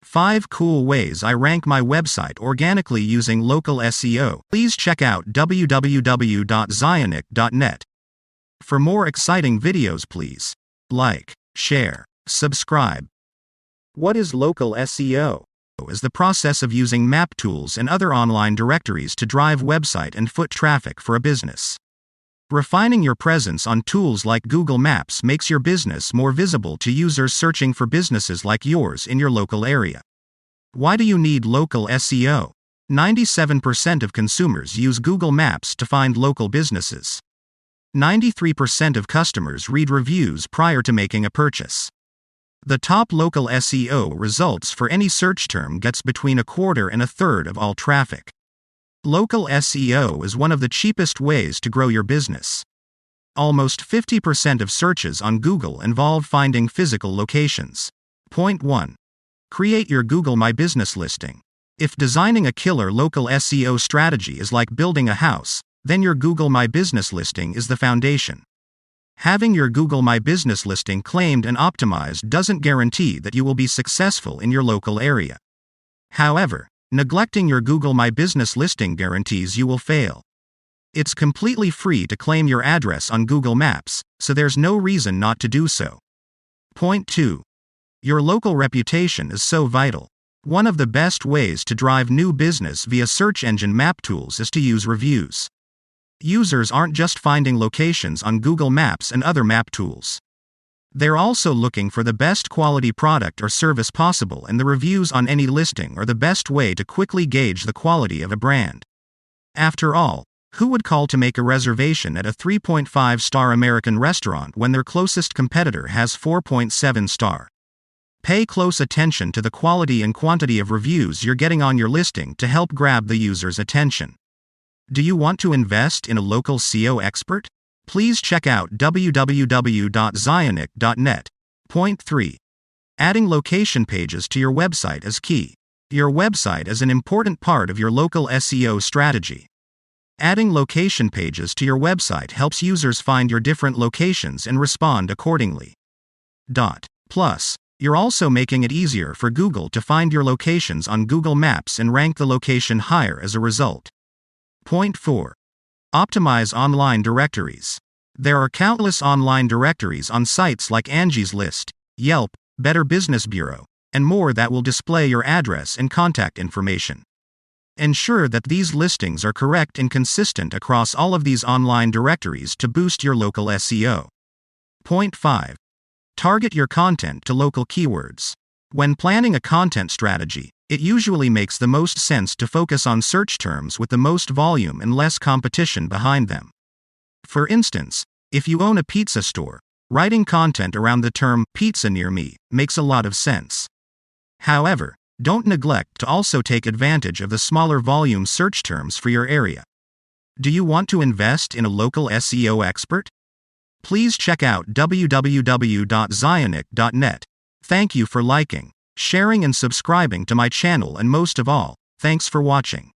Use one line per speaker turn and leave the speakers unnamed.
5 cool ways I rank my website organically using local SEO. Please check out www.zionic.net. For more exciting videos, please like, share, subscribe. What is local SEO? Is the process of using map tools and other online directories to drive website and foot traffic for a business. Refining your presence on tools like Google Maps makes your business more visible to users searching for businesses like yours in your local area. Why do you need local SEO? 97% of consumers use Google Maps to find local businesses. 93% of customers read reviews prior to making a purchase. The top local SEO results for any search term gets between 1/4 and 1/3 of all traffic. Local SEO is one of the cheapest ways to grow your business. Almost 50% of searches on Google involve finding physical locations. Point 1. Create your Google My Business listing. If designing a killer local SEO strategy is like building a house, then your Google My Business listing is the foundation. Having your Google My Business listing claimed and optimized doesn't guarantee that you will be successful in your local area. However, neglecting your Google My Business listing guarantees you will fail. It's completely free to claim your address on Google Maps, so there's no reason not to do so. Point 2. Your local reputation is so vital. One of the best ways to drive new business via search engine map tools is to use reviews. Users aren't just finding locations on Google Maps and other map tools. They're also looking for the best quality product or service possible, and the reviews on any listing are the best way to quickly gauge the quality of a brand. After all, who would call to make a reservation at a 3.5-star American restaurant when their closest competitor has 4.7 star? Pay close attention to the quality and quantity of reviews you're getting on your listing to help grab the user's attention. Do you want to invest in a local SEO expert? Please check out www.zionic.net. Point 3. Adding location pages to your website is key. Your website is an important part of your local SEO strategy. Adding location pages to your website helps users find your different locations and respond accordingly. Plus, you're also making it easier for Google to find your locations on Google Maps and rank the location higher as a result. Point 4. Optimize online directories. There are countless online directories on sites like Angie's List, Yelp, Better Business Bureau, and more that will display your address and contact information. Ensure that these listings are correct and consistent across all of these online directories to boost your local SEO. Point 5. Target your content to local keywords. When planning a content strategy, it usually makes the most sense to focus on search terms with the most volume and less competition behind them. For instance, if you own a pizza store, writing content around the term pizza near me makes a lot of sense. However, don't neglect to also take advantage of the smaller volume search terms for your area. Do you want to invest in a local SEO expert? Please check out www.zionic.net. Thank you for liking, sharing and subscribing to my channel, and most of all, thanks for watching.